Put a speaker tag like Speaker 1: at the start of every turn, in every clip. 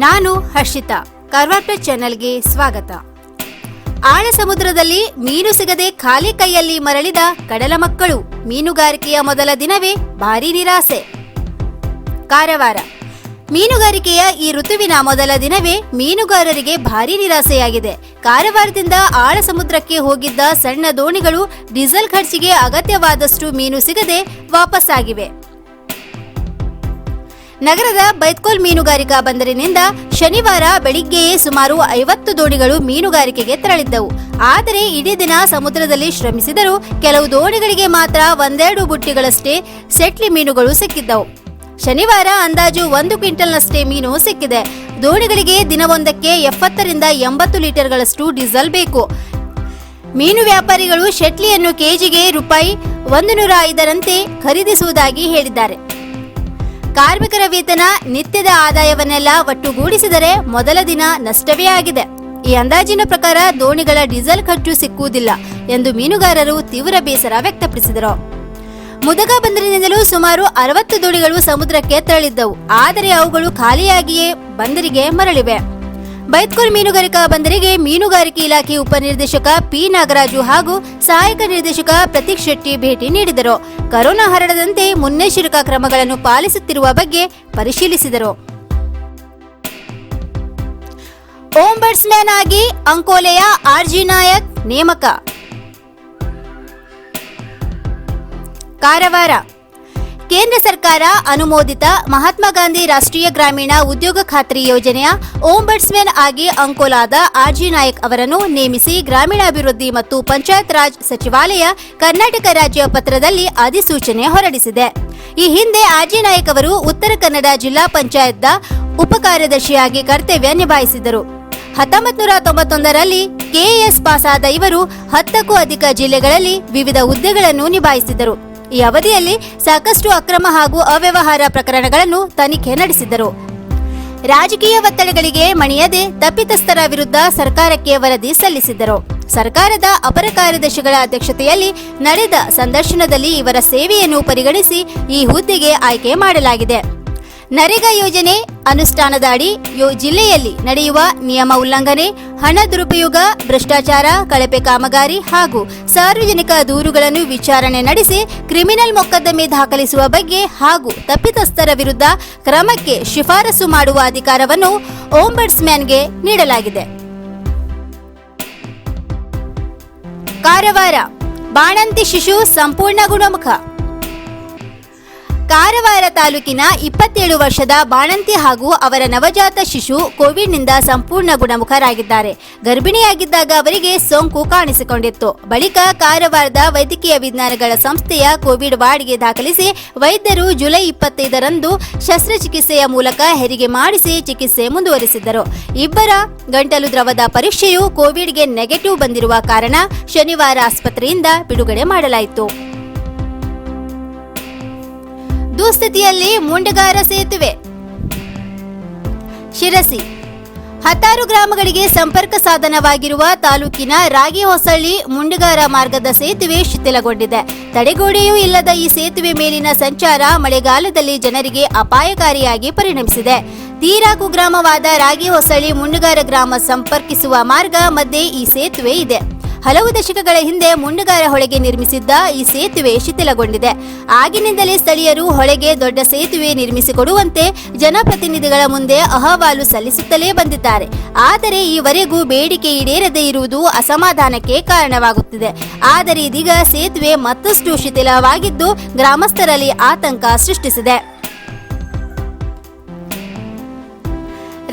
Speaker 1: ನಾನು ಹರ್ಷಿತಾ. ಕಾರ್ವಾರ್ ಚಾನೆಲ್ಗೆ ಸ್ವಾಗತ. ಆಳ ಸಮುದ್ರದಲ್ಲಿ ಮೀನು ಸಿಗದೆ ಖಾಲಿ ಕೈಯಲ್ಲಿ ಮರಳಿದ ಕಡಲ ಮಕ್ಕಳು. ಮೀನುಗಾರಿಕೆಯ ಮೊದಲ ದಿನವೇ ಭಾರೀ ನಿರಾಸೆ. ಕಾರವಾರ. ಮೀನುಗಾರಿಕೆಯ ಈ ಋತುವಿನ ಮೊದಲ ದಿನವೇ ಮೀನುಗಾರರಿಗೆ ಭಾರೀ ನಿರಾಸೆಯಾಗಿದೆ. ಕಾರವಾರದಿಂದ ಆಳ ಸಮುದ್ರಕ್ಕೆ ಹೋಗಿದ್ದ ಸಣ್ಣ ದೋಣಿಗಳು ಡೀಸೆಲ್ ಖರ್ಚಿಗೆ ಅಗತ್ಯವಾದಷ್ಟು ಮೀನು ಸಿಗದೆ ವಾಪಸ್ಸಾಗಿವೆ. ನಗರದ ಬೈತ್ಕೋಲ್ ಮೀನುಗಾರಿಕಾ ಬಂದರಿನಿಂದ ಶನಿವಾರ ಬೆಳಿಗ್ಗೆಯೇ ಸುಮಾರು 50 ದೋಣಿಗಳು ಮೀನುಗಾರಿಕೆಗೆ ತೆರಳಿದ್ದವು. ಆದರೆ ಇಡೀ ದಿನ ಸಮುದ್ರದಲ್ಲಿ ಶ್ರಮಿಸಿದರೂ ಕೆಲವು ದೋಣಿಗಳಿಗೆ ಮಾತ್ರ ಒಂದೆರಡು ಬುಟ್ಟಿಗಳಷ್ಟೇ ಸೆಟ್ಲಿ ಮೀನುಗಳು ಸಿಕ್ಕಿದ್ದವು. ಶನಿವಾರ ಅಂದಾಜು 1 ಕ್ವಿಂಟಲ್ನಷ್ಟೇ ಮೀನು ಸಿಕ್ಕಿದೆ. ದೋಣಿಗಳಿಗೆ ದಿನವೊಂದಕ್ಕೆ 70ರಿಂದ 80 ಲೀಟರ್ಗಳಷ್ಟು ಡೀಸೆಲ್ ಬೇಕು. ಮೀನು ವ್ಯಾಪಾರಿಗಳು ಶೆಟ್ಲಿಯನ್ನು ಕೆಜಿಗೆ ರೂಪಾಯಿ 105ರಂತೆ ಖರೀದಿಸುವುದಾಗಿ ಹೇಳಿದ್ದಾರೆ. ಕಾರ್ಮಿಕರ ವೇತನ, ನಿತ್ಯದ ಆದಾಯವನ್ನೆಲ್ಲ ಒಟ್ಟುಗೂಡಿಸಿದರೆ ಮೊದಲ ದಿನ ನಷ್ಟವೇ ಆಗಿದೆ. ಈ ಅಂದಾಜಿನ ಪ್ರಕಾರ ದೋಣಿಗಳ ಡೀಸೆಲ್ ಖರ್ಚು ಸಿಕ್ಕುವುದಿಲ್ಲ ಎಂದು ಮೀನುಗಾರರು ತೀವ್ರ ಬೇಸರ ವ್ಯಕ್ತಪಡಿಸಿದರು. ಮುದಗ ಬಂದರಿನಿಂದಲೂ ಸುಮಾರು 60 ದೋಣಿಗಳು ಸಮುದ್ರಕ್ಕೆ ತೆರಳಿದ್ದವು. ಆದರೆ ಅವುಗಳು ಖಾಲಿಯಾಗಿಯೇ ಬಂದರಿಗೆ ಮರಳಿವೆ. ಬೈತ್ಕೋಲ್ ಮೀನುಗಾರಿಕಾ ಬಂದರಿಗೆ ಮೀನುಗಾರಿಕೆ ಇಲಾಖೆ ಉಪನಿರ್ದೇಶಕ ಪಿ ನಾಗರಾಜು ಹಾಗೂ ಸಹಾಯಕ ನಿರ್ದೇಶಕ ಪ್ರತೀಕ್ ಶೆಟ್ಟಿ ಭೇಟಿ ನೀಡಿದರು. ಕರೋನಾ ಹರಡದಂತೆ ಮುನ್ನೆಚ್ಚರಿಕಾ ಕ್ರಮಗಳನ್ನು ಪಾಲಿಸುತ್ತಿರುವ ಬಗ್ಗೆ ಪರಿಶೀಲಿಸಿದರು. ಓಂಬಡ್ಸ್ಮನ್ ಆಗಿ ಅಂಕೋಲೆಯ ಆರ್ಜಿ ನಾಯಕ್ ನೇಮಕ. ಕಾರವಾರ. ಕೇಂದ್ರ ಸರ್ಕಾರ ಅನುಮೋದಿತ ಮಹಾತ್ಮ ಗಾಂಧಿ ರಾಷ್ಟ್ರೀಯ ಗ್ರಾಮೀಣ ಉದ್ಯೋಗ ಖಾತ್ರಿ ಯೋಜನೆಯ ಓಂಬಡ್ಸ್ಮನ್ ಆಗಿ ಅಂಕೋಲಾದ ಆರ್ಜಿ ನಾಯಕ್ ಅವರನ್ನು ನೇಮಿಸಿ ಗ್ರಾಮೀಣಾಭಿವೃದ್ಧಿ ಮತ್ತು ಪಂಚಾಯತ್ ರಾಜ್ ಸಚಿವಾಲಯ ಕರ್ನಾಟಕ ರಾಜ್ಯ ಪತ್ರದಲ್ಲಿ ಅಧಿಸೂಚನೆ ಹೊರಡಿಸಿದೆ. ಈ ಹಿಂದೆ ಆರ್ಜಿ ನಾಯಕ್ ಅವರು ಉತ್ತರ ಕನ್ನಡ ಜಿಲ್ಲಾ ಪಂಚಾಯತ್ನ ಉಪ ಕಾರ್ಯದರ್ಶಿಯಾಗಿ ಕರ್ತವ್ಯ ನಿಭಾಯಿಸಿದರು. 1991ರಲ್ಲಿ ಕೆಎಎಸ್ ಪಾಸಾದ ಇವರು 10ಕ್ಕೂ ಅಧಿಕ ಜಿಲ್ಲೆಗಳಲ್ಲಿ ವಿವಿಧ ಹುದ್ದೆಗಳನ್ನು ನಿಭಾಯಿಸಿದರು. ಈ ಅವಧಿಯಲ್ಲಿ ಸಾಕಷ್ಟು ಅಕ್ರಮ ಹಾಗೂ ಅವ್ಯವಹಾರ ಪ್ರಕರಣಗಳನ್ನು ತನಿಖೆ ನಡೆಸಿದ್ದರು. ರಾಜಕೀಯ ಒತ್ತಡಗಳಿಗೆ ಮಣಿಯದೆ ತಪ್ಪಿತಸ್ಥರ ವಿರುದ್ಧ ಸರ್ಕಾರಕ್ಕೆ ವರದಿ ಸಲ್ಲಿಸಿದ್ದರು. ಸರ್ಕಾರದ ಅಪರ ಕಾರ್ಯದರ್ಶಿಗಳ ಅಧ್ಯಕ್ಷತೆಯಲ್ಲಿ ನಡೆದ ಸಂದರ್ಶನದಲ್ಲಿ ಇವರ ಸೇವೆಯನ್ನು ಪರಿಗಣಿಸಿ ಈ ಹುದ್ದೆಗೆ ಆಯ್ಕೆ ಮಾಡಲಾಗಿದೆ. ನರೇಗಾ ಯೋಜನೆ ಅನುಷ್ಠಾನದ ಅಡಿ ಜಿಲ್ಲೆಯಲ್ಲಿ ನಡೆಯುವ ನಿಯಮ ಉಲ್ಲಂಘನೆ, ಹಣ ದುರುಪಯೋಗ, ಭ್ರಷ್ಟಾಚಾರ, ಕಳಪೆ ಕಾಮಗಾರಿ ಹಾಗೂ ಸಾರ್ವಜನಿಕ ದೂರುಗಳನ್ನು ವಿಚಾರಣೆ ನಡೆಸಿ ಕ್ರಿಮಿನಲ್ ಮೊಕದ್ದಮೆ ದಾಖಲಿಸುವ ಬಗ್ಗೆ ಹಾಗೂ ತಪ್ಪಿತಸ್ಥರ ವಿರುದ್ಧ ಕ್ರಮಕ್ಕೆ ಶಿಫಾರಸು ಮಾಡುವ ಅಧಿಕಾರವನ್ನು ಓಂಬಡ್ಸ್ಮನ್ಗೆ ನೀಡಲಾಗಿದೆ. ಕಾರವಾರ. ಬಾಣಂತಿ ಶಿಶು ಸಂಪೂರ್ಣ ಗುಣಮುಖ. ಕಾರವಾರ ತಾಲೂಕಿನ 27 ವರ್ಷದ ಬಾಣಂತಿ ಹಾಗೂ ಅವರ ನವಜಾತ ಶಿಶು ಕೋವಿಡ್ನಿಂದ ಸಂಪೂರ್ಣ ಗುಣಮುಖರಾಗಿದ್ದಾರೆ. ಗರ್ಭಿಣಿಯಾಗಿದ್ದಾಗ ಅವರಿಗೆ ಸೋಂಕು ಕಾಣಿಸಿಕೊಂಡಿತ್ತು. ಬಳಿಕ ಕಾರವಾರದ ವೈದ್ಯಕೀಯ ವಿಜ್ಞಾನಗಳ ಸಂಸ್ಥೆಯ ಕೋವಿಡ್ ವಾರ್ಡ್ಗೆ ದಾಖಲಿಸಿ ವೈದ್ಯರು ಜುಲೈ 25ರಂದು ಶಸ್ತ್ರಚಿಕಿತ್ಸೆಯ ಮೂಲಕ ಹೆರಿಗೆ ಮಾಡಿಸಿ ಚಿಕಿತ್ಸೆ ಮುಂದುವರಿಸಿದ್ದರು. ಇಬ್ಬರ ಗಂಟಲು ದ್ರವದ ಪರೀಕ್ಷೆಯು ಕೋವಿಡ್ಗೆ ನೆಗೆಟಿವ್ ಬಂದಿರುವ ಕಾರಣ ಶನಿವಾರ ಆಸ್ಪತ್ರೆಯಿಂದ ಬಿಡುಗಡೆ ಮಾಡಲಾಯಿತು. ದುಸ್ಥಿತಿಯಲ್ಲಿ ಮುಂಡಗಾರ ಸೇತುವೆ. ಶಿರಸಿ. 16 ಗ್ರಾಮಗಳಿಗೆ ಸಂಪರ್ಕ ಸಾಧನವಾಗಿರುವ ತಾಲೂಕಿನ ರಾಗಿಹೊಸಳ್ಳಿ ಮುಂಡಗಾರ ಮಾರ್ಗದ ಸೇತುವೆ ಶಿಥಿಲಗೊಂಡಿದೆ. ತಡೆಗೋಡೆಯೂ ಇಲ್ಲದ ಈ ಸೇತುವೆ ಮೇಲಿನ ಸಂಚಾರ ಮಳೆಗಾಲದಲ್ಲಿ ಜನರಿಗೆ ಅಪಾಯಕಾರಿಯಾಗಿ ಪರಿಣಮಿಸಿದೆ. ತೀರಾ ಕುಗ್ರಾಮವಾದ ರಾಗಿಹೊಸಳ್ಳಿ ಮುಂಡಗಾರ ಗ್ರಾಮ ಸಂಪರ್ಕಿಸುವ ಮಾರ್ಗ ಮಧ್ಯೆ ಈ ಸೇತುವೆ ಇದೆ. ಹಲವು ದಶಕಗಳ ಹಿಂದೆ ಮುಂಡಗಾರ ಹೊಳೆಗೆ ನಿರ್ಮಿಸಿದ್ದ ಈ ಸೇತುವೆ ಶಿಥಿಲಗೊಂಡಿದೆ. ಆಗಿನಿಂದಲೇ ಸ್ಥಳೀಯರು ಹೊಳೆಗೆ ದೊಡ್ಡ ಸೇತುವೆ ನಿರ್ಮಿಸಿಕೊಡುವಂತೆ ಜನಪ್ರತಿನಿಧಿಗಳ ಮುಂದೆ ಅಹವಾಲು ಸಲ್ಲಿಸುತ್ತಲೇ ಬಂದಿದ್ದಾರೆ. ಆದರೆ ಈವರೆಗೂ ಬೇಡಿಕೆ ಈಡೇರದೇ ಇರುವುದು ಅಸಮಾಧಾನಕ್ಕೆ ಕಾರಣವಾಗುತ್ತಿದೆ. ಆದರೆ ಇದೀಗ ಸೇತುವೆ ಮತ್ತಷ್ಟು ಶಿಥಿಲವಾಗಿದ್ದು ಗ್ರಾಮಸ್ಥರಲ್ಲಿ ಆತಂಕ ಸೃಷ್ಟಿಸಿದೆ.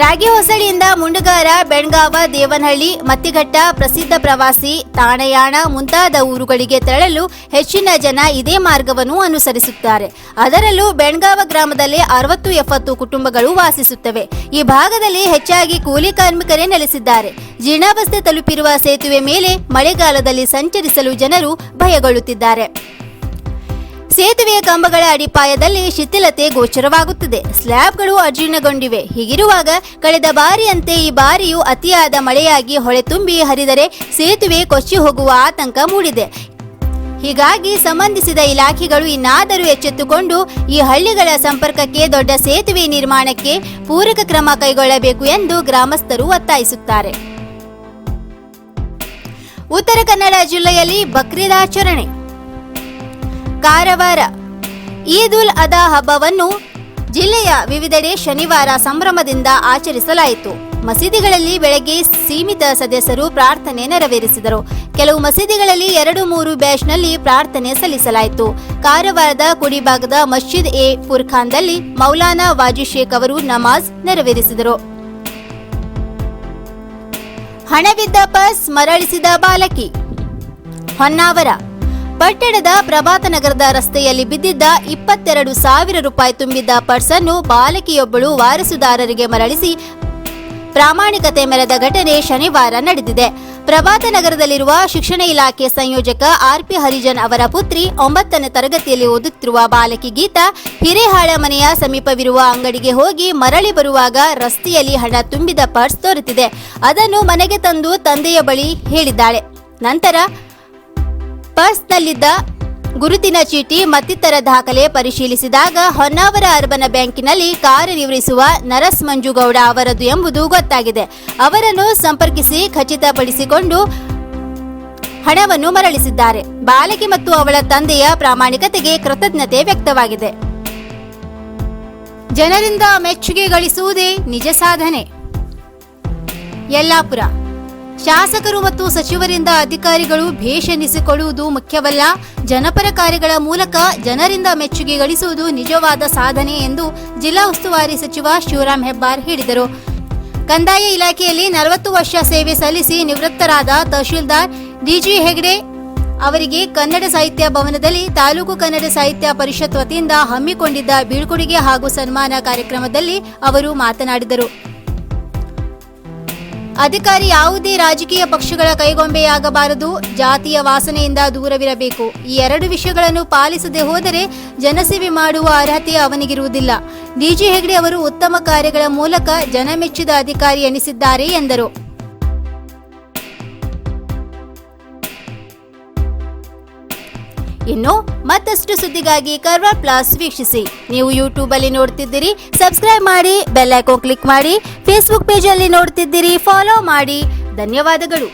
Speaker 1: ರಾಗಿಹೊಸಳಿಯಿಂದ ಮುಂಡಗಾರ, ಬೆಣ್ಗಾವ, ದೇವನಹಳ್ಳಿ, ಮತ್ತಿಘಟ್ಟ, ಪ್ರಸಿದ್ಧ ಪ್ರವಾಸಿ ತಾಣಯಾಣ ಮುಂತಾದ ಊರುಗಳಿಗೆ ತೆರಳಲು ಹೆಚ್ಚಿನ ಜನ ಇದೇ ಮಾರ್ಗವನ್ನು ಅನುಸರಿಸುತ್ತಾರೆ. ಅದರಲ್ಲೂ ಬೆಣ್ಗಾವ ಗ್ರಾಮದಲ್ಲಿ 60-70 ಕುಟುಂಬಗಳು ವಾಸಿಸುತ್ತವೆ. ಈ ಭಾಗದಲ್ಲಿ ಹೆಚ್ಚಾಗಿ ಕೂಲಿ ಕಾರ್ಮಿಕರೇ ನೆಲೆಸಿದ್ದಾರೆ. ಜೀರ್ಣಾವಸ್ಥೆ ತಲುಪಿರುವ ಸೇತುವೆ ಮೇಲೆ ಮಳೆಗಾಲದಲ್ಲಿ ಸಂಚರಿಸಲು ಜನರು ಭಯಗೊಳ್ಳುತ್ತಿದ್ದಾರೆ. ಸೇತುವೆಯ ಕಂಬಗಳ ಅಡಿಪಾಯದಲ್ಲಿ ಶಿಥಿಲತೆ ಗೋಚರವಾಗುತ್ತಿದೆ. ಸ್ಲ್ಯಾಬ್ಗಳು ಅಜೀರ್ಣಗೊಂಡಿವೆ. ಹೀಗಿರುವಾಗ ಕಳೆದ ಬಾರಿಯಂತೆ ಈ ಬಾರಿಯೂ ಅತಿಯಾದ ಮಳೆಯಾಗಿ ಹೊಳೆ ತುಂಬಿ ಹರಿದರೆ ಸೇತುವೆ ಕೊಚ್ಚಿ ಹೋಗುವ ಆತಂಕ ಮೂಡಿದೆ. ಹೀಗಾಗಿ ಸಂಬಂಧಿಸಿದ ಇಲಾಖೆಗಳು ಇನ್ನಾದರೂ ಎಚ್ಚೆತ್ತುಕೊಂಡು ಈ ಹಳ್ಳಿಗಳ ಸಂಪರ್ಕಕ್ಕೆ ದೊಡ್ಡ ಸೇತುವೆ ನಿರ್ಮಾಣಕ್ಕೆ ಪೂರಕ ಕ್ರಮ ಕೈಗೊಳ್ಳಬೇಕು ಎಂದು ಗ್ರಾಮಸ್ಥರು ಒತ್ತಾಯಿಸುತ್ತಾರೆ. ಉತ್ತರ ಕನ್ನಡ ಜಿಲ್ಲೆಯಲ್ಲಿ ಬಕ್ರೀದ್ ಆಚರಣೆ. ಕಾರವಾರ ಈದ್ ಉಲ್ ಅದಾ ಹಬ್ಬವನ್ನು ಜಿಲ್ಲೆಯ ವಿವಿಧೆಡೆ ಶನಿವಾರ ಸಂಭ್ರಮದಿಂದ ಆಚರಿಸಲಾಯಿತು. ಮಸೀದಿಗಳಲ್ಲಿ ಬೆಳಗ್ಗೆ ಸೀಮಿತ ಸದಸ್ಯರು ಪ್ರಾರ್ಥನೆ ನೆರವೇರಿಸಿದರು. ಕೆಲವು ಮಸೀದಿಗಳಲ್ಲಿ 2-3 ಬ್ಯಾಚ್ನಲ್ಲಿ ಪ್ರಾರ್ಥನೆ ಸಲ್ಲಿಸಲಾಯಿತು. ಕಾರವಾರದ ಕುಡಿಭಾಗದ ಮಸ್ಜಿದ್ ಎ ಫುರ್ಖಾನ್ದಲ್ಲಿ ಮೌಲಾನಾ ವಾಜಿ ಶೇಖ್ ಅವರು ನಮಾಜ್ ನೆರವೇರಿಸಿದರು. ಹಣವಿದ್ದ ಪರ್ಸ್ ಮರಳಿಸಿದ ಬಾಲಕಿ. ಹೊನ್ನಾವರ ಪಟ್ಟಣದ ಪ್ರಭಾತ ನಗರದ ರಸ್ತೆಯಲ್ಲಿ ಬಿದ್ದಿದ್ದ 22,000 ರೂಪಾಯಿ ತುಂಬಿದ್ದ ಪರ್ಸ್ ಅನ್ನು ಬಾಲಕಿಯೊಬ್ಬಳು ವಾರಸುದಾರರಿಗೆ ಮರಳಿಸಿ ಪ್ರಾಮಾಣಿಕತೆ ಮೆರೆದ ಘಟನೆ ಶನಿವಾರ ನಡೆದಿದೆ. ಪ್ರಭಾತ ನಗರದಲ್ಲಿರುವ ಶಿಕ್ಷಣ ಇಲಾಖೆ ಸಂಯೋಜಕ ಆರ್.ಪಿ. ಹರಿಜನ್ ಅವರ ಪುತ್ರಿ 9ನೇ ತರಗತಿಯಲ್ಲಿ ಓದುತ್ತಿರುವ ಬಾಲಕಿ ಗೀತಾ ಹಿರೇಹಾಳ ಮನೆಯ ಸಮೀಪವಿರುವ ಅಂಗಡಿಗೆ ಹೋಗಿ ಮರಳಿ ಬರುವಾಗ ರಸ್ತೆಯಲ್ಲಿ ಹಣ ತುಂಬಿದ ಪರ್ಸ್ ದೊರೆತಿದೆ. ಅದನ್ನು ಮನೆಗೆ ತಂದು ತಂದೆಯ ಬಳಿ ಹೇಳಿದ್ದಾಳೆ. ನಂತರ ಪರ್ಸ್ನಲ್ಲಿದ್ದ ಗುರುತಿನ ಚೀಟಿ ಮತ್ತಿತರ ದಾಖಲೆ ಪರಿಶೀಲಿಸಿದಾಗ ಹೊನ್ನಾವರ ಅರ್ಬನ್ ಬ್ಯಾಂಕಿನಲ್ಲಿ ಕಾರ್ಯನಿರ್ವಹಿಸುವ ನರಸ್ ಮಂಜುಗೌಡ ಅವರದು ಎಂಬುದು ಗೊತ್ತಾಗಿದೆ. ಅವರನ್ನು ಸಂಪರ್ಕಿಸಿ ಖಚಿತಪಡಿಸಿಕೊಂಡು ಹಣವನ್ನು ಮರಳಿಸಿದ್ದಾರೆ. ಬಾಲಕಿ ಮತ್ತು ಅವಳ ತಂದೆಯ ಪ್ರಾಮಾಣಿಕತೆಗೆ ಕೃತಜ್ಞತೆ ವ್ಯಕ್ತವಾಗಿದೆ. ಜನರಿಂದ ಮೆಚ್ಚುಗೆ ಗಳಿಸುವುದೇ ನಿಜ ಸಾಧನೆ. ಯಲ್ಲಾಪುರ ಶಾಸಕರು ಮತ್ತು ಸಚಿವರಿಂದ ಅಧಿಕಾರಿಗಳು ಭೇಷ ಎನಿಸಿಕೊಳ್ಳುವುದು ಮುಖ್ಯವಲ್ಲ, ಜನಪರ ಕಾರ್ಯಗಳ ಮೂಲಕ ಜನರಿಂದ ಮೆಚ್ಚುಗೆ ಗಳಿಸುವುದು ನಿಜವಾದ ಸಾಧನೆ ಎಂದು ಜಿಲ್ಲಾ ಉಸ್ತುವಾರಿ ಸಚಿವ ಶಿವರಾಂ ಹೆಬ್ಬಾರ್ ಹೇಳಿದರು. ಕಂದಾಯ ಇಲಾಖೆಯಲ್ಲಿ 40 ವರ್ಷ ಸೇವೆ ಸಲ್ಲಿಸಿ ನಿವೃತ್ತರಾದ ತಹಶೀಲ್ದಾರ್ ಡಿಜಿ ಹೆಗ್ಡೆ ಅವರಿಗೆ ಕನ್ನಡ ಸಾಹಿತ್ಯ ಭವನದಲ್ಲಿ ತಾಲೂಕು ಕನ್ನಡ ಸಾಹಿತ್ಯ ಪರಿಷತ್ ವತಿಯಿಂದ ಹಮ್ಮಿಕೊಂಡಿದ್ದ ಬೀಳ್ಕೊಡುಗೆ ಹಾಗೂ ಸನ್ಮಾನ ಕಾರ್ಯಕ್ರಮದಲ್ಲಿ ಅವರು ಮಾತನಾಡಿದರು. ಅಧಿಕಾರಿ ಯಾವುದೇ ರಾಜಕೀಯ ಪಕ್ಷಗಳ ಕೈಗೊಂಬೆಯಾಗಬಾರದು, ಜಾತಿಯ ವಾಸನೆಯಿಂದ ದೂರವಿರಬೇಕು. ಈ 2 ವಿಷಯಗಳನ್ನು ಪಾಲಿಸದೆ ಹೋದರೆ ಜನಸೇವೆ ಮಾಡುವ ಅರ್ಹತೆ ಅವನಿಗಿರುವುದಿಲ್ಲ. ಡಿಜಿ ಹೆಗ್ಡೆ ಅವರು ಉತ್ತಮ ಕಾರ್ಯಗಳ ಮೂಲಕ ಜನಮೆಚ್ಚಿದ ಅಧಿಕಾರಿ ಎನಿಸಿದ್ದಾರೆ ಎಂದರು. ಇನ್ನು ಮತ್ತಷ್ಟು ಸುದ್ದಿಗಾಗಿ ಕರ್ವಾರ್ ಪ್ಲಸ್ ವೀಕ್ಷಿಸಿ. ನೀವು ಯೂಟ್ಯೂಬ್ ಅಲ್ಲಿ ನೋಡ್ತಿದ್ದೀರಿ, ಸಬ್ಸ್ಕ್ರೈಬ್ ಮಾಡಿ, ಬೆಲ್ ಐಕಾನ್ ಕ್ಲಿಕ್ ಮಾಡಿ. ಫೇಸ್ಬುಕ್ ಪೇಜ್ ಅಲ್ಲಿ ನೋಡ್ತಿದ್ದೀರಿ, ಫಾಲೋ ಮಾಡಿ. ಧನ್ಯವಾದಗಳು.